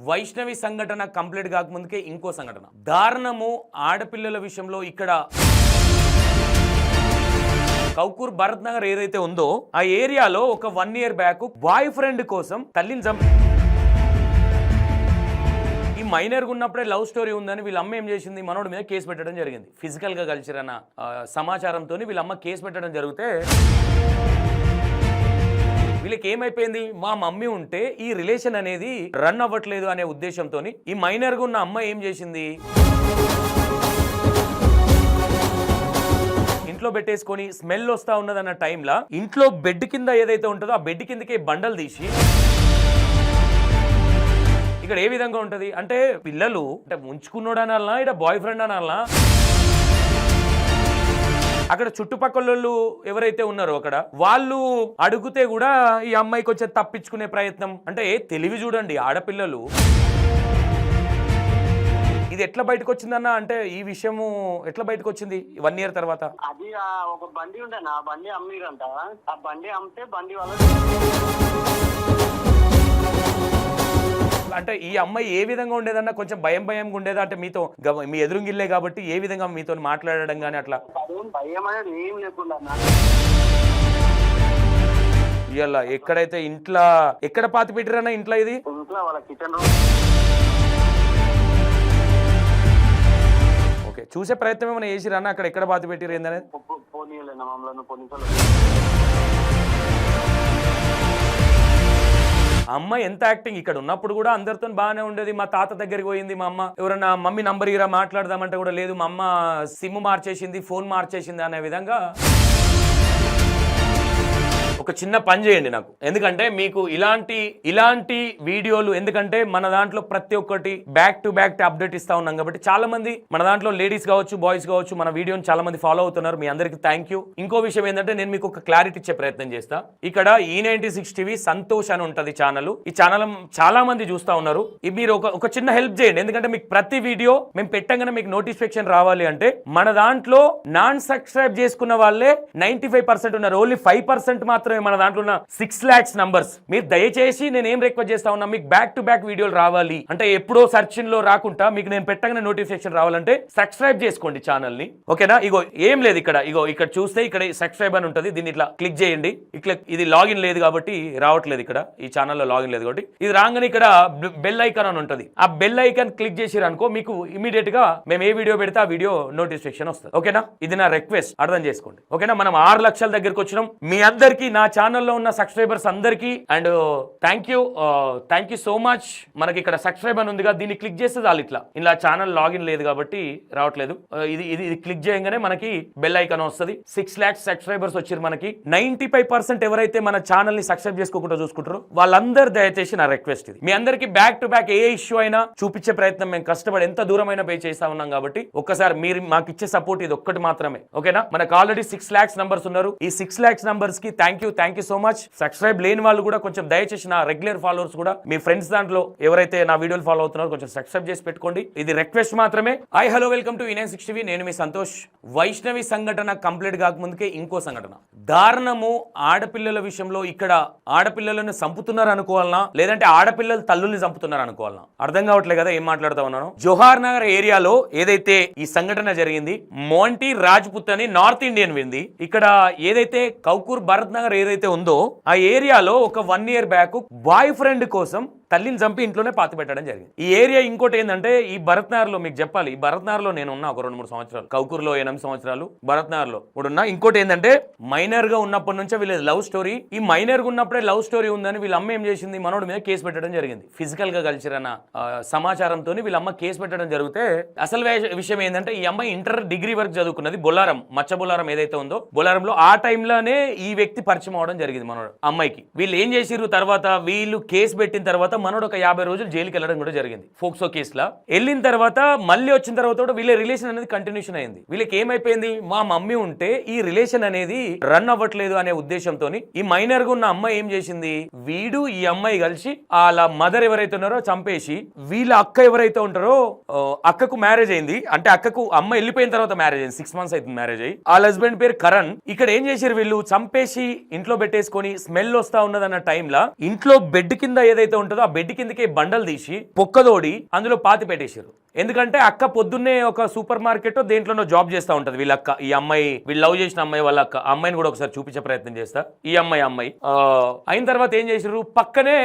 వైష్ణవి సంఘటన కంప్లీట్ కాకముందుకే ఇంకో సంఘటన దారుణము. ఆడపిల్లల విషయంలో ఇక్కడ కౌకూర్ భరత్ నగర్ ఏదైతే ఉందో ఆ ఏరియాలో ఒక 1 year బ్యాక్ బాయ్ ఫ్రెండ్ కోసం తల్లిని చంపి ఈ మైనర్ ఉన్నప్పుడే లవ్ స్టోరీ ఉందని వీళ్ళ అమ్మ ఏం చేసింది, మనోడి మీద కేసు పెట్టడం జరిగింది. ఫిజికల్ గా కలిసిరన్న సమాచారంతో వీళ్ళ అమ్మ కేసు పెట్టడం జరిగితే వీళ్ళకి ఏమైపోయింది, మా మమ్మీ ఉంటే ఈ రిలేషన్ అనేది రన్ అవ్వట్లేదు అనే ఉద్దేశంతో ఈ మైనర్ గా ఉన్న అమ్మ ఏం చేసింది, ఇంట్లో పెట్టేసుకొని స్మెల్ వస్తా ఉన్నదన్న టైంలో ఇంట్లో బెడ్ కింద ఏదైతే ఉంటుందో ఆ బెడ్ కిందకి బండలు తీసి ఇక్కడ ఏ విధంగా ఉంటది అంటే పిల్లలు అంటే ఉంచుకున్నాడు అనాలనా ఇక్కడ బాయ్ ఫ్రెండ్ అనాలనా, అక్కడ చుట్టుపక్కల ఎవరైతే ఉన్నారో అక్కడ వాళ్ళు అడిగితే కూడా ఈ అమ్మాయికి వచ్చే తప్పించుకునే ప్రయత్నం. అంటే తెలివి చూడండి ఆడపిల్లలు. ఇది ఎట్లా బయటకు వచ్చిందన్న అంటే ఈ విషయము ఎట్లా బయటకు వచ్చింది 1 year తర్వాత? అది ఒక బండి ఉండేనా, ఆ బండి అమ్మిరంట. ఆ బండి అమ్మితే బండి వాళ్ళ అంటే ఈ అమ్మాయి ఏ విధంగా ఉండేదన్న కొంచెం భయంగా ఉండేదా అంటే మీతో మీ ఎదురుగిల్లే కాబట్టి ఏ విధంగా మీతో మాట్లాడడం కానీ అట్లా భయం అనేది ఏం లేకుండా ఇవాళ ఎక్కడైతే ఇంట్లో ఎక్కడ పాతి పెట్టిరన్నా ఇంట్లో ఇది ఇంట్లో వాళ్ళ కిచెన్ రూమ్. ఓకే చూసే ప్రయత్నం ఏమైనా చేసిరన్నా అక్కడ ఎక్కడ పాతి పెట్టిరు ఏందనేది? పోనీయలేనా మమ్మల్ని పోలీసులు. అమ్మ ఎంత యాక్టింగ్ ఇక్కడ ఉన్నప్పుడు కూడా అందరితో బాగానే ఉండేది. మా తాత దగ్గరికి పోయింది, మా అమ్మ ఎవరన్నా మమ్మీ నంబర్ ఇరా మాట్లాడదామంటే కూడా లేదు, మా అమ్మ సిమ్ మార్చేసింది, ఫోన్ మార్చేసింది అనే విధంగా. ఒక చిన్న పని చేయండి నాకు, ఎందుకంటే మీకు ఇలాంటి వీడియోలు, ఎందుకంటే మన దాంట్లో ప్రతి ఒక్కటి బ్యాక్ టు బ్యాక్ అప్డేట్ ఇస్తా ఉన్నాం కాబట్టి చాలా మంది మన దాంట్లో లేడీస్ కావచ్చు బాయ్స్ కావచ్చు మన వీడియోని చాలా మంది ఫాలో అవుతున్నారు. మీ అందరికి థ్యాంక్ యూ. ఇంకో విషయం ఏంటంటే నేను మీకు ఒక క్లారిటీ ఇచ్చే ప్రయత్నం చేస్తా. ఇక్కడ E96 TV సంతోష్ అని ఉంటది ఛానల్. ఈ ఛానల్ చాలా మంది చూస్తా ఉన్నారు. మీరు ఒక చిన్న హెల్ప్ చేయండి, ఎందుకంటే మీకు ప్రతి వీడియో మేము పెట్టగానే మీకు నోటిఫికేషన్ రావాలి అంటే మన దాంట్లో నాన్ సబ్స్క్రైబ్ చేసుకున్న వాళ్ళే 95% ఉన్నారు. ఓన్లీ 5% మాత్రమే మన దాంట్లో ఉన్న 6 lakhs నంబర్స్. మీరు దయచేసి నేను ఏం రిక్వెస్ట్ చేస్తా ఉన్నా, మీకు బ్యాక్ టు బ్యాక్ వీడియోలు రావాలి అంటే ఎప్పుడో సర్చింగ్ లో రాకుండా మీకు నేను పెట్టగానే నోటిఫికేషన్ రావాలంటే సబ్స్క్రైబ్ చేసుకోండి ఛానల్ ని, ఓకేనా? ఇగో ఏం లేదు ఇక్కడ చూస్తే ఇక్కడ సబ్స్క్రైబ్ అని ఉంటుంది, దీన్ని ఇట్లా క్లిక్ చేయండి. ఇట్లా ఇది లాగిన్ లేదు కాబట్టి రావట్లేదు, ఇక్కడ ఈ ఛానల్లో లాగిన్ లేదు కాబట్టి. ఇది రాగానే ఇక్కడ బెల్ ఐకాన్ అని ఉంటుంది, ఆ బెల్ ఐకాన్ క్లిక్ చేసిరు అనుకో మీకు ఇమీడియట్ గా మేము ఏ వీడియో పెడితే ఆ వీడియో నోటిఫికేషన్ వస్తుంది, ఓకేనా? ఇది నా రిక్వెస్ట్, అర్థం చేసుకోండి, ఓకేనా? మనం 6 లక్షల దగ్గరకు వచ్చినాం. మీ అందరికీ నా ఛానల్లో ఉన్న సబ్స్క్రైబర్స్ అందరికీ and thank you so much. మనకి ఇక్కడ సబ్స్క్రైబ్ అని ఉందిగా, దీన్ని క్లిక్ చేస్తే చాలు. ఇలా ఛానల్ లాగిన్ లేదు కాబట్టి రావట్లేదు. ఇది క్లిక్ చేయగానే మనకి బెల్ ఐకాన్ వస్తుంది. 6 lakhs సబ్స్క్రైబర్స్ వచ్చారు మనకి. 95% ఎవరైతే మన ఛానల్ ని సబ్స్క్రైబ్ చేసుకోకుండా చూసుకుంటారో వాళ్ళందరూ దయచేసి నా రిక్వెస్ట్ ఇది. మీ అందరికి back to back A issue అయినా చూపించే ప్రయత్నం మేము కష్టపడి ఎంత దూరమైనా పే చేస్తా ఉన్నాం కాబట్టి ఒక్కసారి మీరు మాకు ఇచ్చే సపోర్ట్ ఇది ఒక్కటి మాత్రమే, ఓకేనా? మనకు ఆల్రెడీ 6 lakhs నంబర్స్ ఉన్నారు. ఈ 6 lakhs నంబర్స్ కి thank you so much. Subscribe లేని వాళ్ళు కూడా కొంచెం దయచేసి నా రెగ్యులర్ ఫాలోవర్స్ కూడా మీ ఫ్రెండ్స్ దాంట్లో ఎవరైతే నా వీడియోలు ఫాలో అవుతున్నారో కొంచెం సబ్స్క్రైబ్ చేసి పెట్టుకోండి. ఇది రిక్వెస్ట్ మాత్రమే. Hi hello welcome to E96 TV. నేను మీ సంతోష్. వైష్ణవి సంఘటన కంప్లీట్ కాకముందుకే ఇంకో సంఘటన దారుణము. ఆడపిల్లల విషయంలో ఇక్కడ ఆడపిల్లలను చంపుతున్నారు అనుకోవాలనా లేదంటే ఆడపిల్లలు తల్లుల్ని చంపుతున్నారు అనుకోవాలనా అర్థం కావట్లేదు కదా ఏం మాట్లాడుతా ఉన్నాను. జోహార్ నగర్ ఏరియాలో ఏదైతే ఈ సంఘటన జరిగింది, మోంటీ రాజ్పుత్ అని నార్త్ ఇండియన్ వింది. ఇక్కడ ఏదైతే కౌకూర్ భరత్ నగర్ ఏదైతే ఉందో ఆ ఏరియాలో ఒక 1 year బ్యాక్ బాయ్ ఫ్రెండ్ కోసం తల్లిని చంపి ఇంట్లోనే పాతి పెట్టడం జరిగింది. ఈ ఏరియా ఇంకోటి ఏంటంటే ఈ భరత్నగర్ లో మీకు చెప్పాలి, ఈ భరత్నగర్ లో నేను ఉన్నా ఒక 2-3 సంవత్సరాలు, కౌకూర్లో 8 సంవత్సరాలు, భరత్నగర్ లో కూడా ఉన్నా. ఇంకోటి ఏంటంటే మైనర్ గా ఉన్నప్పటి నుంచే వీళ్ళ లవ్ స్టోరీ. ఈ మైనర్ గా ఉన్నప్పుడే లవ్ స్టోరీ ఉందని వీళ్ళ అమ్మ ఏం చేసింది, మనోడి మీద కేసు పెట్టడం జరిగింది. ఫిజికల్ గా కలిసిరన్న సమాచారంతో వీళ్ళ అమ్మ కేసు పెట్టడం జరిగితే అసలు విషయం ఏంటంటే ఈ అమ్మాయి ఇంటర్ డిగ్రీ వరకు చదువుకున్నది బొల్లారం, మచ్చ బొల్లారం ఏదైతే ఉందో బొల్లారంలో. ఆ టైంలోనే ఈ వ్యక్తి పరిచయం అవడం జరిగింది మనోడు అమ్మాయికి. వీళ్ళు ఏం చేసిర్రు తర్వాత, వీళ్ళు కేసు పెట్టిన తర్వాత మనోడు ఒక 50 రోజులు జైలుకి వెళ్ళడం కూడా జరిగింది ఫోక్సో కేసులో. వెళ్ళిన తర్వాత మళ్ళీ వచ్చిన తర్వాత కూడా వీళ్ళ రిలేషన్ అనేది కంటిన్యూషన్ అయింది. వీళ్ళకి ఏమైపోయింది, మా మమ్మీ ఉంటే ఈ రిలేషన్ అనేది రన్ అవ్వట్లేదు అనే ఉద్దేశంతో ఈ మైనర్ గా ఉన్న అమ్మాయి ఏం చేసింది, వీడు ఈ అమ్మాయి కలిసి వాళ్ళ మదర్ ఎవరైతే ఉన్నారో చంపేసి వీళ్ళ అక్క ఎవరైతే ఉంటారో అక్కకు మ్యారేజ్ అయింది. అంటే అక్కకు అమ్మ వెళ్ళిపోయిన తర్వాత మ్యారేజ్ అయింది, 6 months అవుతుంది మ్యారేజ్ అయ్యి. వాళ్ళ హస్బెండ్ పేరు కరణ్. ఇక్కడ ఏం చేశారు, వీళ్ళు చంపేసి ఇంట్లో పెట్టేసుకొని స్మెల్ వస్తా ఉన్నదన్న టైంలో ఇంట్లో బెడ్ కింద ఏదైతే ఉంటుందో ఆ బెడ్ కిందకి బండలు తీసి పొక్కదోడి అందులో పాతి పెట్టేశారు. ఎందుకంటే అక్క పొద్దున్నే ఒక సూపర్ మార్కెట్ దేంట్లోనో జాబ్ చేస్తూ ఉంటది వీళ్ళ అక్క. ఈ అమ్మాయి వీళ్ళు లవ్ చేసిన అమ్మాయి వాళ్ళ అక్క. ఆ అమ్మాయిని కూడా ఒకసారి చూపించే ప్రయత్నం చేస్తా. ఈ అమ్మాయి అయిన తర్వాత ఏం చేసారు, పక్కనే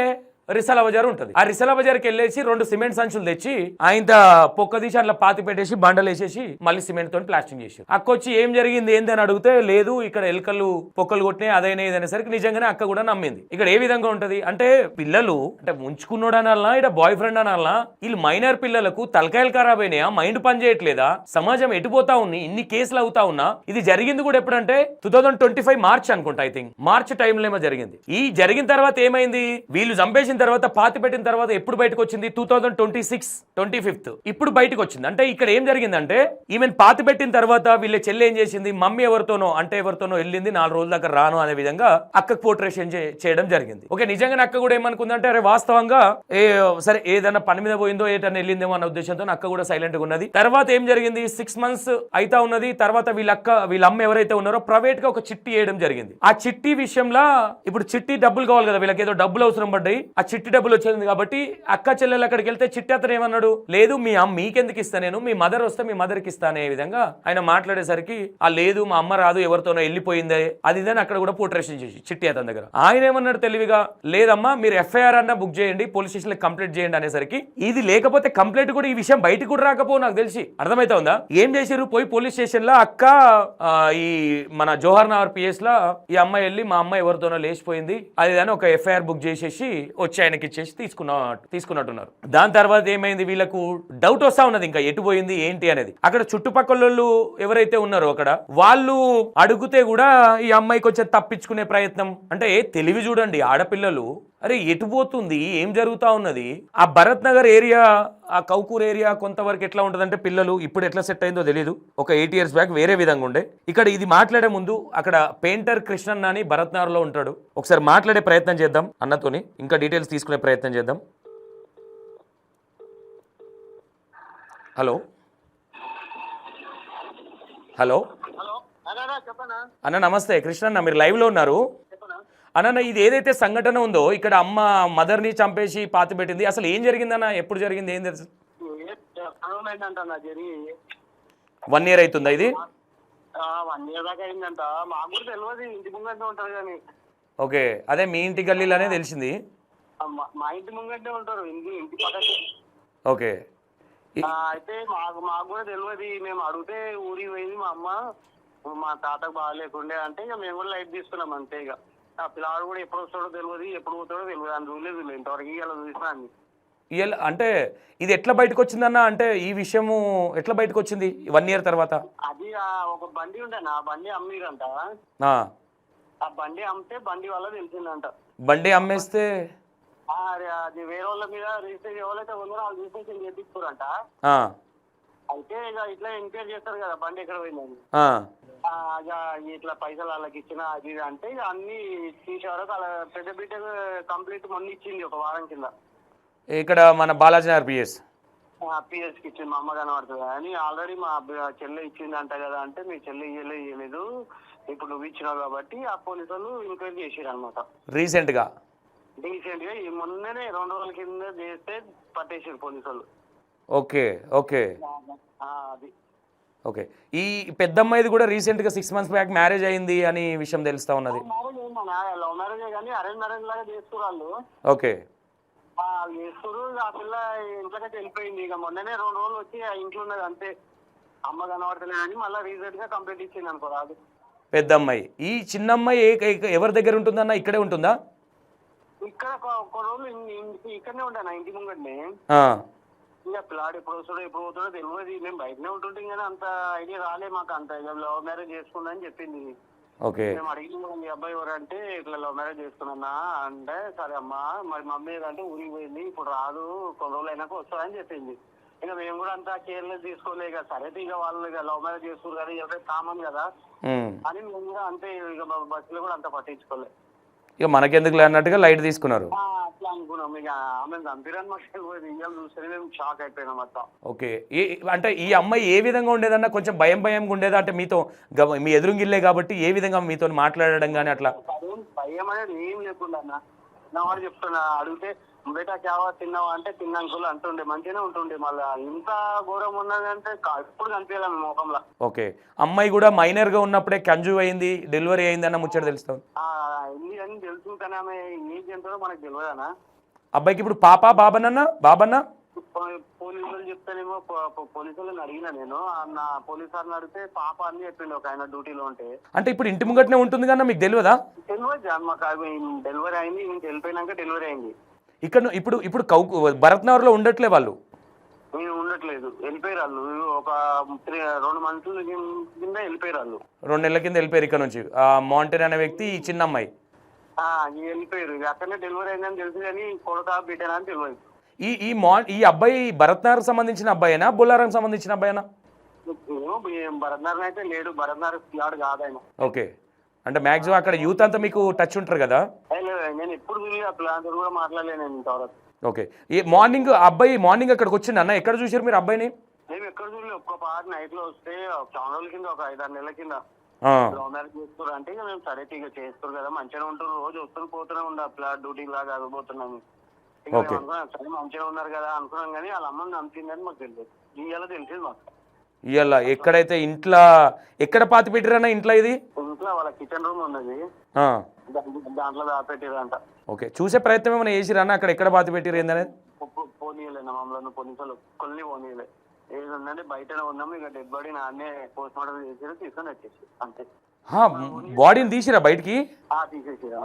రిసాలా బజార్ ఉంటుంది. ఆ రిసాలా బజార్కి వెళ్ళేసి 2 సిమెంట్ సంచులు తెచ్చి ఆయన పొక్క తీసి అట్లా పాతి పెట్టేసి బండలు వేసేసి మళ్ళీ సిమెంట్ తోని ప్లాస్టింగ్ చేసి అక్కొచ్చి ఏం జరిగింది ఏంది అని అడిగితే లేదు ఇక్కడ ఎలుకలు పొక్కలు కొట్టినాయి అదైనా ఇదైనా సరికి నిజంగానే అక్క కూడా నమ్మింది. ఇక్కడ ఏ విధంగా ఉంటది అంటే పిల్లలు అంటే ఉంచుకున్నాడు అనాలనా ఇక్కడ బాయ్ ఫ్రెండ్ అనాలనా, వీళ్ళు మైనర్ పిల్లలకు తలకాయలు ఖరాబ్ అయినాయా, మైండ్ పని చేయట్లేదా, సమాజం ఎటుపోతా ఉంది, ఇన్ని కేసులు అవుతా ఉన్నా. ఇది జరిగింది కూడా ఎప్పుడంటే 2025 మార్చ్ అనుకుంటా, ఐ థింక్ మార్చ్ టైంలో ఏమో జరిగింది. ఈ జరిగిన తర్వాత ఏమైంది, వీళ్ళు చంపేసిన తర్వాత పాతి పెట్టిన తర్వాత ఎప్పుడు బయటకు వచ్చింది 2026 25th ఇప్పుడు బయటకు వచ్చింది. అంటే ఇక్కడ ఏం జరిగిందంటే ఈమెన్ పాతి పెట్టిన తర్వాత వీళ్ళ చెల్లి ఏం చేసింది, మమ్మీ ఎవరితోనో వెళ్ళింది 4 రోజుల దాకా రాను అనే విధంగా అక్కకు పోర్ట్రేషన్ చేయడం జరిగింది. ఓకే, నిజంగా అక్క కూడా ఏమనుకుందంటే అరే వాస్తవంగా సరే ఏదైనా పని మీద పోయిందో ఏటన్నా వెళ్ళిందేమో అన్న ఉద్దేశంతో అక్క కూడా సైలెంట్ గా ఉన్నది. తర్వాత ఏం జరిగింది 6 months అయితా ఉన్నది. తర్వాత వీళ్ళ అమ్మ ఎవరైతే ఉన్నారో ప్రైవేట్ గా ఒక చిట్టి వేయడం జరిగింది. ఆ చిట్టి విషయంలో ఇప్పుడు చిట్టి డబ్బులు కావాలి కదా, వీళ్ళకి ఏదో డబ్బులు అవసరం పడ్డాయి. ఆ చిట్టి డబ్బులు వచ్చేది కాబట్టి అక్క చెల్లెలు అక్కడికి వెళ్తే చిట్టి అతను ఏమన్నాడు, లేదు మీకెందుకు ఇస్తా, నేను మీ మదర్ వస్తే మీ మదర్కి ఇస్తా అనే విధంగా ఆయన మాట్లాడేసరికి ఆ లేదు మా అమ్మ రాదు ఎవరితోనో వెళ్ళిపోయిందే అది ఇదని అక్కడ కూడా పోర్ట్రేషన్ చేసి చిట్టి అతని దగ్గర. ఆయన ఏమన్నాడు తెలివిగా, లేదమ్మా మీరు ఎఫ్ఐఆర్ అన్న బుక్ చేయండి, పోలీస్ స్టేషన్ లో కంప్లైంట్ చేయండి అనేసరికి ఇది లేకపోతే కంప్లైంట్ కూడా ఈ విషయం బయటకు కూడా రాకపో నాకు తెలిసి అర్థమైతా ఉందా. ఏం చేశారు, పోయి పోలీస్ స్టేషన్ లో అక్క ఈ మన జోహర్ నగర్ పిఎస్ లో ఈ అమ్మాయి వెళ్ళి మా అమ్మాయి ఎవరితోనో లేచిపోయింది అది అని ఒక ఎఫ్ఐఆర్ బుక్ చేసేసి వచ్చి ఆయనకి ఇచ్చేసి తీసుకున్నట్టున్నారు. దాని తర్వాత ఏమైంది, వీళ్ళకు డౌట్ వస్తా ఉన్నది ఇంకా ఎటు పోయింది ఏంటి అనేది. అక్కడ చుట్టుపక్కల ఎవరైతే ఉన్నారో అక్కడ వాళ్ళు అడిగితే కూడా ఈ అమ్మాయి కొంచెం తప్పించుకునే ప్రయత్నం. అంటే తెలివి చూడండి ఆడపిల్లలు, అరే ఎటు పోతుంది ఏం జరుగుతా ఉన్నది. ఆ భరత్ నగర్ ఏరియా ఆ కౌకూర్ ఏరియా కొంతవరకు ఎట్లా ఉంటుందంటే పిల్లలు ఇప్పుడు ఎట్లా సెట్ అయిందో తెలియదు. ఒక 8 years బ్యాక్ వేరే విధంగా ఉండే. ఇక్కడ ఇది మాట్లాడే ముందు అక్కడ పెయింటర్ కృష్ణన్ అని భరత్ నగర్ లో ఉంటాడు, ఒకసారి మాట్లాడే ప్రయత్నం చేద్దాం అన్నతోని, ఇంకా డీటెయిల్స్ తీసుకునే ప్రయత్నం చేద్దాం. హలో హలో అన్న నమస్తే కృష్ణన్న, మీరు లైవ్ లో ఉన్నారు అన్న. ఇది ఏదైతే సంఘటన ఉందో ఇక్కడ అమ్మ మదర్ని చంపేసి పాతి పెట్టింది, అసలు ఏం జరిగిందన్న, ఎప్పుడు జరిగింది, ఏం తెలుసు? 1 year అవుతుందా ఇది? 1 year దాకా అయిందంట, మాకు కూడా తెలియదు, ఇంటి ముంగంటే ఉంటారు కానీ. ఓకే, అదే మీ ఇంటి గల్లీలోనే తెలిసింది. మా ఇంటి ముంగంటే ఉంటారు, ఇంటి పక్కన. ఓకే, అయితే మాకు కూడా తెలియదు. మేము అడిగితే ఊరికి పోయింది మా అమ్మ, మా తాతకు బాగాలేకుండే అంటే ఇక మేము కూడా లైట్ తీసుకున్నాం అంతే. ఇక ఆ పిల్లాడు కూడా ఎప్పుడు వస్తాడో తెలియదు, ఎప్పుడు పోతాడో తెలియదు, అని చూడలేదు ఇంతవరకు. ఇలా చూసినా అంటే ఇది ఎట్లా బయటకు వచ్చిందన్న, అంటే ఈ విషయము ఎట్లా బయటకు వచ్చింది 1 year తర్వాత? అది ఒక బండి ఉండేనా, ఆ బండి అమ్మిరంట. ఆ బండి అమ్మితే బండి వల్ల తెలిసిందంట. బండి అమ్మేస్తే అది వేరే వాళ్ళ మీద రిజిస్ట్రేషన్ ఎవరైతే ఉన్నారో వాళ్ళు రిజిస్ట్రేషన్ చేపిస్తారంట. అయితే ఇక ఇట్లా ఎంక్వైరీ చేస్తారు కదా బండి ఎక్కడ పోయిందని, ఇట్లా పైసలు వాళ్ళకి ఇచ్చిన అది అంటే ఇక అన్ని తీసే వరకు అలా పెద్ద బిడ్డ కంప్లీట్ మొన్న ఇచ్చింది ఒక వారం కింద. ఇక్కడ మన బాలాజీ నగర్ పిఎస్కి ఇచ్చింది, మా అమ్మ కనబడుతుంది అని. ఆల్రెడీ మా చెల్లె ఇచ్చింది అంట కదా అంటే మీ చెల్లె ఇవ్వలేదు, ఇప్పుడు నువ్వు ఇచ్చినావు కాబట్టి ఆ పోలీసు వాళ్ళు ఎంక్వైరీ చేసారు అనమాట. రీసెంట్ గా ఈ మొన్ననే 2 రోజుల కింద చేస్తే పట్టేసారు పోలీసు వాళ్ళు. ఓకే ఓకే అది ఓకే. ఈ పెద్దమ్మాయిది కూడా రీసెంట్ గా 6 months బ్యాక్ మ్యారేజ్ అయింది అని విషయం తెలుస్తా ఉన్నది. లవ్ మ్యారేజ్ కానీ అరేంజ్ మ్యారేజ్ లాగా చేస్తారు వాళ్ళు. ఓకే, చేస్తారు. ఆ పిల్ల ఇంట్లోకి వెళ్ళిపోయింది. ఇక మొన్ననే 2 రోజులు వచ్చి ఆ ఇంట్లో ఉన్నది అంతే, అమ్మ కనబడతలే అని మళ్ళీ రీసెంట్ గా కంప్లీట్ ఇచ్చింది అనుకో. అది పెద్ద అమ్మాయి. ఈ చిన్న అమ్మాయి ఎవరి దగ్గర ఉంటుందన్న, ఇక్కడే ఉంటుందా? ఇక్కడ ఒక రోజులు ఇక్కడనే ఉంటాను ఇంటి ముంగండి. ఇంకా పిల్లాడు ఎప్పుడు వస్తాడో ఎప్పుడు పోతాడో తెలియదు. మేము బయటనే ఉంటుంటాం కానీ అంత ఐడియా రాలే మాకు. అంత లవ్ మ్యారేజ్ చేసుకుందని చెప్పింది. మేము అడిగిన మీ అబ్బాయి ఎవరంటే ఇట్లా లవ్ మ్యారేజ్ చేసుకున్నా అంటే సరే అమ్మా మరి మమ్మీ ఏదంటే ఊరికి పోయింది ఇప్పుడు రాదు కొన్ని రోజులు అయినాక వస్తారని చెప్పింది. ఇక మేము కూడా అంతా కేర్లెస్ తీసుకోలే. ఇక సరే ఇక వాళ్ళు ఇక లవ్ మ్యారేజ్ చేసుకున్నారు కదా ఎవరైతే కామన్ కదా అని మేము కూడా అంతే. ఇక బస్సులో కూడా అంత పట్టించుకోలే, ఇక మనకెందుకు అన్నట్టుగా లైట్ తీసుకున్నారు. అట్లా అనుకున్నాం. ఇక ఆమె చంపిరని మాకు తెలియదు, చూస్తే మేము షాక్ అయిపోయినాం అంతా. ఓకే, అంటే ఈ అమ్మాయి ఏ విధంగా ఉండేదన్నా, కొంచెం భయంగా ఉండేదా? అంటే మీతో మీ ఎదురుగిల్లే కాబట్టి ఏ విధంగా మీతో మాట్లాడడం కానీ అట్లా? భయం అనేది ఏం లేకుండా అన్న. నా వాడు చెప్తున్నా అడిగితే బేటా క్యావా తిన్నావా అంటే తిన్నాంకులు అంటుండే మంచిగానే ఉంటుండే. మళ్ళీ ఇంత ఘోరం ఉన్నదంటే ఎప్పుడు కనిపించాలి మీ ముఖంలో. ఓకే, అమ్మాయి కూడా మైనర్ గా ఉన్నప్పుడే కన్జ్యూవ్ అయింది, డెలివరీ అయింది అన్న ముచ్చట తెలుస్తాం. ఇన్ని అని తెలుసు కానీ ఆమె ఏజ్ ఎంతో మనకు తెలియదనా. అబ్బాయికి ఇప్పుడు పాప బాబన్నా పోలీసులు చెప్తానేమో, పోలీసులను అడిగినా నేను. నా పోలీసు సార్ని అడిగితే పాప అని చెప్పిండు ఒక ఆయన డ్యూటీలో ఉంటే. అంటే ఇప్పుడు ఇంటి ముంగట్నే ఉంటుంది కన్నా మీకు తెలియదా? తెలియదు మాకు, డెలివరీ అయింది, ఇంక వెళ్ళిపోయినాక డెలివరీ అయింది. ఇక్కడ ఇప్పుడు భరత్నగర్ లో ఉండట్లే వాళ్ళు? నేను ఉండట్లేదు, వెళ్ళిపోయారు వాళ్ళు. ఒక 2 మంత్స్ కింద వెళ్ళిపోయారు వాళ్ళు. 2 నెలల కింద వెళ్ళిపోయారు ఇక్కడ నుంచి. మౌంటైన్ అనే వ్యక్తి, ఈ చిన్న అమ్మాయి వెళ్ళిపోయారు. అక్కడనే డెలివరీ అయిందని తెలుసు కానీ కొడుక బిడ్డనా అని తెలియదు. ఈ అబ్బాయి భరత్నగర్ సంబంధించిన అబ్బాయినా, బొల్లారం సంబంధించిన అబ్బాయినా? భరత్నగర్ అయితే లేడు, భరత్నగర్ పిల్లాడు కాదు ఆయన. ఓకే, అంటే మాక్సిమం అక్కడ యూత్ అంతా మీకు టచ్ ఉంటారు కదా? నేను ఎప్పుడు ఆ పిల్లలతో కూడా మాట్లాడలేను నేను ఇంతవరకు. ఓకే, ఈ అబ్బాయి మార్నింగ్ అక్కడికి వచ్చింది అన్న, ఎక్కడ చూసారు మీరు అబ్బాయిని? మేము ఎక్కడ చూడలేదు. ఒక్క పాట నైట్ లో వస్తే చాలా రోజుల కింద, ఒక 5-6 నెలల కింద లవ్ మ్యారేజ్ చేస్తారు అంటే ఇక మేము సరే ఇక చేస్తారు కదా, మంచిగా ఉంటారు, రోజు వస్తూ పోతూనే ఉండే పిల్లాడు డ్యూటీ లాగా చదిపోతున్నాము. సరే మంచిగా ఉన్నారు కదా అనుకున్నాం కానీ వాళ్ళ అమ్మని నమ్మిందని మాకు తెలియదు. ఇవాళ తెలిసింది మాకు. ఇవాళ ఎక్కడైతే ఇంట్లో ఎక్కడ పాతి పెట్టిరన్నా? ఇంట్లో ఇది ఇంట్లో వాళ్ళ కిచెన్ రూమ్ ఉన్నది, దాంట్లో దాపెట్టిరంట. ఓకే, చూసే ప్రయత్నం ఏమైనా చేసిరన్నా అక్కడ ఎక్కడ పాతి పెట్టిరు ఏందనేది? పోనీయలేనా మమ్మల్ని పోలీసులు కొన్ని పోనీయలే. ఏది ఉందంటే బయటనే ఉన్నాము, ఇక డెడ్ బాడీ నాన్నే పోస్ట్ మార్టం చేసి తీసుకొని వచ్చేసి అంతే. బాడీని తీసిరా బయటికి? తీసేసిరా.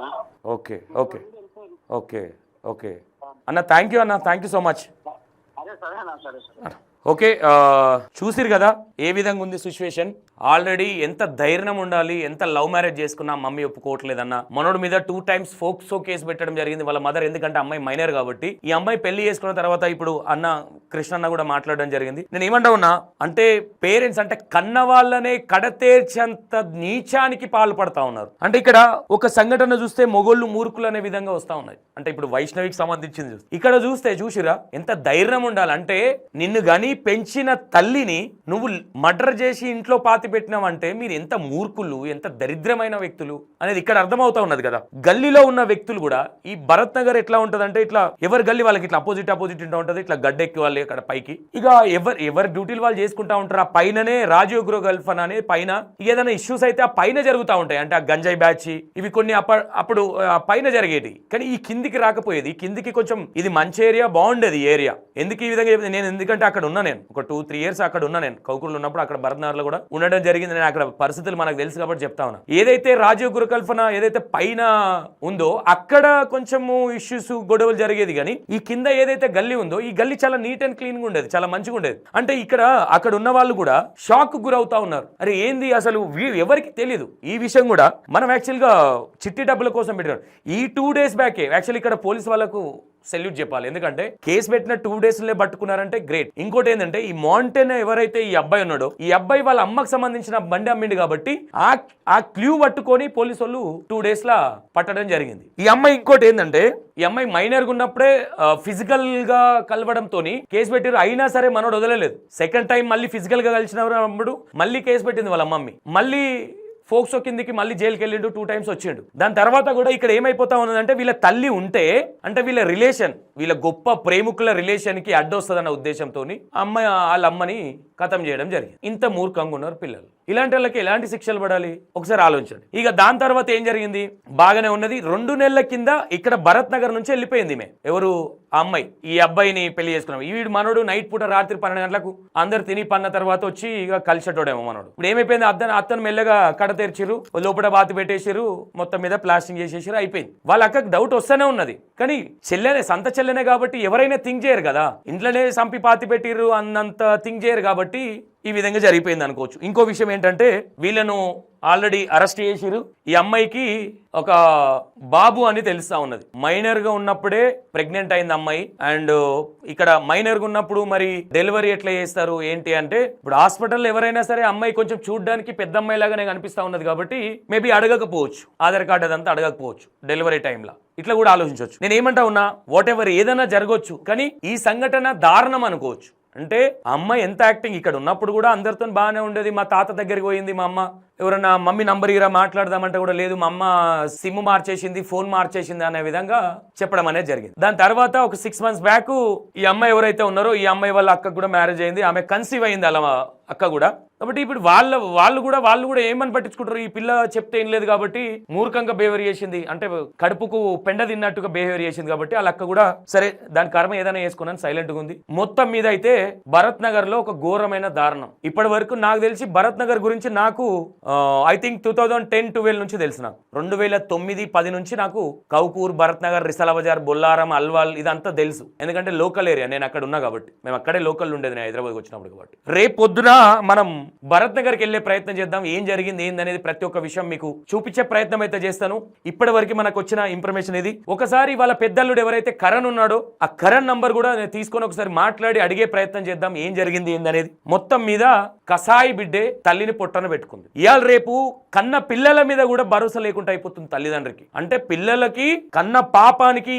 ఓకే ఓకే ఓకే ఓకే అన్న, థ్యాంక్ యూ అన్న, థ్యాంక్ యూ సో మచ్. అదే సరే అన్న, సరే సరే. ఓకే, చూసిరు కదా ఏ విధంగా ఉంది సిచ్యువేషన్. ఆల్రెడీ ఎంత ధైర్యం ఉండాలి, ఎంత లవ్ మ్యారేజ్ చేసుకున్నా మమ్మీ ఒప్పుకోవట్లేదన్న. మనోడి మీద 2 times ఫోక్సో కేసు పెట్టడం జరిగింది వాళ్ళ మదర్, ఎందుకంటే అమ్మాయి మైనర్ కాబట్టి. ఈ అమ్మాయి పెళ్లి చేసుకున్న తర్వాత ఇప్పుడు కృష్ణన్న కూడా మాట్లాడడం జరిగింది. నేను ఏమంటా ఉన్నా అంటే పేరెంట్స్ అంటే కన్న వాళ్ళనే కడతేర్చేంత నీచానికి పాల్పడతా ఉన్నారు. అంటే ఇక్కడ ఒక సంఘటన చూస్తే మొగోళ్ళు మూర్ఖులు అనే విధంగా వస్తా ఉన్నాయి. అంటే ఇప్పుడు వైష్ణవికి సంబంధించింది ఇక్కడ చూసిరా ఎంత ధైర్యం ఉండాలి. అంటే నిన్ను గని పెంచిన తల్లిని నువ్వు మర్డర్ చేసి ఇంట్లో పాతి పెట్టినావంటే మీరు ఎంత మూర్ఖులు, ఎంత దరిద్రమైన వ్యక్తులు అనేది ఇక్కడ అర్థమవుతా ఉన్నది కదా. గల్లీలో ఉన్న వ్యక్తులు కూడా ఈ భరత్ నగర్ ఎట్లా ఉంటదంటే ఇట్లా ఎవరి గల్లీ వాళ్ళకి ఇట్లా అపోజిట్ ఉంటూ ఉంటది, ఇట్లా గడ్డెక్కి వాళ్ళు అక్కడ పైకి ఇక ఎవరి డ్యూటీలు వాళ్ళు చేసుకుంటా ఉంటారు. ఆ పైననే రాజీవ్ గృహ గల్ఫ్ అనే పైన ఏదైనా ఇష్యూస్ అయితే ఆ పైన జరుగుతూ ఉంటాయి. అంటే ఆ గంజాయి బ్యాచ్ ఇవి కొన్ని అప్పుడు పైన జరిగేది, కానీ ఈ కిందికి రాకపోయేది. ఈ కిందికి కొంచెం ఇది మంచి ఏరియా, బాగుండేది ఏరియా. ఎందుకు ఈ విధంగా నేను ఎందుకంటే అక్కడ ఉన్నా, నేను ఒక 2-3 years అక్కడ ఉన్నా. నేను కౌకూరులో ఉన్నప్పుడు అక్కడ భరత్నగర్లో కూడా ఉండడం జరిగింది. నేను అక్కడ పరిస్థితులు మనకు తెలుసు కాబట్టి చెప్తా ఉన్నా. ఏదైతే రాజీవ్ గృహకల్పన ఏదైతే పైన ఉందో అక్కడ కొంచెము ఇష్యూస్ గొడవలు జరిగేది, కానీ ఈ కింద ఏదైతే గల్లీ ఉందో ఈ గల్లీ చాలా నీట్ అండ్ క్లీన్ గా ఉండేది, చాలా మంచిగా ఉండేది. అంటే అక్కడ ఉన్న వాళ్ళు కూడా షాక్ గురవుతా ఉన్నారు. అరే ఏంది అసలు ఎవరికి తెలియదు ఈ విషయం కూడా. మనం యాక్చువల్ గా చిట్టి డబ్బుల కోసం పెట్టారు. ఈ 2 days బ్యాకే యాక్చువల్ ఇక్కడ పోలీస్ వాళ్ళకు సెల్యూట్ చెప్పాలి, ఎందుకంటే కేసు పెట్టిన 2 days పట్టుకున్నారంటే గ్రేట్. ఇంకోటి ఏంటంటే ఈ మౌంటైన్ ఎవరైతే ఈ అబ్బాయి ఉన్నాడో ఈ అబ్బాయి వాళ్ళ అమ్మకు సంబంధించిన బండి అమ్మిండి కాబట్టి ఆ క్లూ పట్టుకొని పోలీసు వాళ్ళు 2 days పట్టడం జరిగింది. ఈ అమ్మాయి ఇంకోటి ఏంటంటే ఈ అమ్మాయి మైనర్ గా ఉన్నప్పుడే ఫిజికల్ గా కలవడంతో కేసు పెట్టారు. అయినా సరే మనోడు వదలలేదు. సెకండ్ టైం మళ్ళీ ఫిజికల్ గా కలిసినప్పుడు మళ్ళీ కేసు పెట్టింది వాళ్ళ మమ్మీ. మళ్ళీ ఫోక్సో కిందికి మళ్ళీ జైలుకి వెళ్ళిండు, 2 times వచ్చిండు. దాని తర్వాత కూడా ఇక్కడ ఏమైపోతా ఉన్నదంటే వీళ్ళ తల్లి ఉంటే అంటే వీళ్ళ రిలేషన్, వీళ్ళ గొప్ప ప్రేమికుల రిలేషన్ కి అడ్డొస్తుందన్న ఉద్దేశంతో అమ్మాయి వాళ్ళ అమ్మని ఖతం చేయడం జరిగింది. ఇంత మూర్ఖంగా ఉన్నారు పిల్లలు. ఇలాంటి వాళ్ళకి ఎలాంటి శిక్షలు పడాలి ఒకసారి ఆలోచించండి. ఇక దాని తర్వాత ఏం జరిగింది, బాగానే ఉన్నది. 2 నెలల కింద ఇక్కడ భరత్ నగర్ నుంచి వెళ్ళిపోయింది ఎవరు ఆ అమ్మాయి. ఈ అబ్బాయిని పెళ్లి చేసుకున్నాం. వీడు మనోడు నైట్ పూట రాత్రి 12 గంటలకు అందరు తిని పన్న తర్వాత వచ్చి ఇక కలిసేటోడేమో మనోడు. ఇప్పుడు ఏమైపోయింది, అతను మెల్లగా కడ తెరిచిరు, లోపల బాతి పెట్టేసారు, మొత్తం మీద ప్లాస్టింగ్ చేసేసారు, అయిపోయింది. వాళ్ళ అక్కకి డౌట్ వస్తూనే ఉన్నది, కానీ సంత చెల్లెనే కాబట్టి ఎవరైనా థింక్ చేయరు కదా, ఇంట్లోనే సంపి పాతి పెట్టిర్రు అన్నంత థింక్ చేయరు కాబట్టి ఈ విధంగా జరిగిపోయింది అనుకోవచ్చు. ఇంకో విషయం ఏంటంటే వీళ్ళను ఆల్రెడీ అరెస్ట్ చేసిరు. ఈ అమ్మాయికి ఒక బాబు అని తెలుస్తా ఉన్నది. మైనర్ గా ఉన్నప్పుడే ప్రెగ్నెంట్ అయింది అమ్మాయి. అండ్ ఇక్కడ మైనర్ గా ఉన్నప్పుడు మరి డెలివరీ ఎట్లా చేస్తారు ఏంటి అంటే ఇప్పుడు హాస్పిటల్ ఎవరైనా సరే అమ్మాయి కొంచెం చూడడానికి పెద్ద అమ్మాయి లాగానే కనిపిస్తా ఉన్నది కాబట్టి మేబీ అడగకపోవచ్చు, ఆధార్ కార్డు అదంతా అడగకపోవచ్చు డెలివరీ టైంలో. ఇట్లా కూడా ఆలోచించవచ్చు. నేను ఏమంటా ఉన్నా, వాట్ ఎవర్ ఏదైనా జరగవచ్చు, కానీ ఈ సంఘటన దారుణం అనుకోవచ్చు. అంటే ఆ అమ్మాయి ఎంత యాక్టింగ్, ఇక్కడ ఉన్నప్పుడు కూడా అందరితో బాగానే ఉండేది, మా తాత దగ్గరికి పోయింది, మా అమ్మ ఎవరన్నా మమ్మీ నంబర్ ఇరా మాట్లాడదామంటే కూడా లేదు, మా అమ్మ సిమ్ మార్చేసింది, ఫోన్ మార్చేసింది అనే విధంగా చెప్పడం అనేది జరిగింది. దాని తర్వాత ఒక 6 months బ్యాక్ ఈ అమ్మాయి ఎవరైతే ఉన్నారో ఈ అమ్మాయి వాళ్ళ అక్కకు కూడా మ్యారేజ్ అయింది, ఆమె కన్సీవ్ అయింది అలా అక్క కూడా. కాబట్టి ఇప్పుడు వాళ్ళు కూడా ఏమని పట్టించుకుంటారు, ఈ పిల్ల చెప్తే ఏం లేదు కాబట్టి మూర్ఖంగా బిహేవియర్ చేసింది, అంటే కడుపుకు పెండ తిన్నట్టుగా బిహేవియర్ చేసింది కాబట్టి వాళ్ళ అక్క కూడా సరే దాని కర్మ ఏదైనా వేసుకున్నాను సైలెంట్ గా ఉంది. మొత్తం మీద అయితే భరత్ నగర్ లో ఒక ఘోరమైన దారుణం. ఇప్పటి వరకు నాకు తెలిసి భరత్ నగర్ గురించి నాకు ఐ థింక్ 2010-12 నుంచి తెలుసు. నాకు 2009-10 నుంచి నాకు కౌకూర్, భరత్ నగర్, రిసాల బజార్, బొల్లారం, అల్వాల్ ఇదంతా తెలుసు. ఎందుకంటే లోకల్ ఏరియా, నేను అక్కడ ఉన్నా కాబట్టి, మేము అక్కడే లోకల్ ఉండేది నేను హైదరాబాద్ వచ్చినప్పుడు కాబట్టి. రేపు పొద్దున మనం భరత్ నగర్కి వెళ్ళే ప్రయత్నం చేద్దాం, ఏం జరిగింది ఏందనేది ప్రతి ఒక్క విషయం మీకు చూపించే ప్రయత్నం అయితే చేస్తాను. ఇప్పటి వరకు మనకు వచ్చిన ఇన్ఫర్మేషన్ ఇది. ఒకసారి వాళ్ళ పెద్దల్లుడు ఎవరైతే కరణ్ ఉన్నాడో ఆ కరణ్ నంబర్ కూడా నేను తీసుకొని ఒకసారి మాట్లాడి అడిగే ప్రయత్నం చేద్దాం, ఏం జరిగింది ఏందనేది. మొత్తం మీద కసాయి బిడ్డే తల్లిని పొట్టన పెట్టుకుంది. ఇవాళ రేపు కన్న పిల్లల మీద కూడా భరోసా లేకుండా అయిపోతుంది తల్లిదండ్రికి. అంటే పిల్లలకి కన్న పాపానికి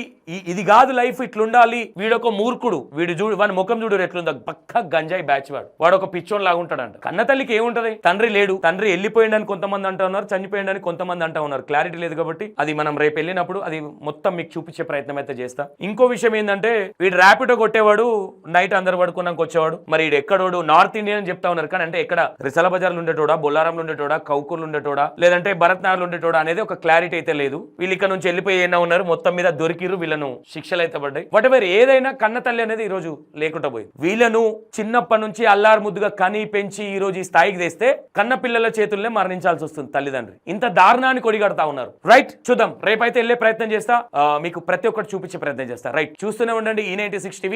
ఇది కాదు లైఫ్, ఇట్లుండాలి, వీడొక మూర్ఖుడు, వీడు చూడు వాడి ముఖం చూడు ఎట్లుందో, పక్క గంజాయి బ్యాచ్ వాడు ఒక పిచ్చోన్ లాగుంటాడంట. కన్న తల్లికి ఏముంటది, తండ్రి లేడు, తండ్రి వెళ్ళిపోయిండని కొంతమంది అంటా ఉన్నారు, చనిపోయిండని కొంతమంది అంటా ఉన్నారు, క్లారిటీ లేదు కాబట్టి అది మనం రేపు వెళ్ళినప్పుడు అది మొత్తం మీకు చూపించే ప్రయత్నం అయితే చేస్తా. ఇంకో విషయం ఏంటంటే వీడు ర్యాపిడో కొట్టేవాడు, నైట్ అందరు పడుకున్నాక వచ్చేవాడు, మరి వీడు ఎక్కడోడు నార్త్ ఇండియన్ అని చెప్తా ఉన్నారు, కానీ అంటే ఎక్కడ రిసాల బజార్లో ఉండేటోడా, బొల్లారంలో ఉండేటోడా, కౌకూర్లు ఉండేటోడా, లేదంటే భరత్ నగర్లో ఉండేటోడా అనేది ఒక క్లారిటీ అయితే లేదు. వీళ్ళు ఇక్కడ నుంచి వెళ్ళిపోయి ఏమైనా ఉన్నారు, మొత్తం మీద దొరికిరు, వీళ్ళను శిక్షలు అయితే పడ్డాయి. వాట్ ఎవర్ ఏదైనా కన్న తల్లి అనేది ఈ రోజు లేకుండా పోయింది. వీళ్ళను చిన్నప్పటి నుంచి అల్లారు ముద్దుగా కని పెంచి ఈ రోజు ఈ స్థాయికి తెస్తే కన్న పిల్లల చేతుల్నే మరణించాల్సి వస్తుంది తల్లిదండ్రి. ఇంత దారుణాన్ని కొడిగడతా ఉన్నారు. రైట్, చూద్దాం, రేపైతే వెళ్ళే ప్రయత్నం చేస్తా, మీకు ప్రతి ఒక్కటి చూపించే ప్రయత్నం చేస్తా. రైట్, చూస్తూనే ఉండండి E96 TV.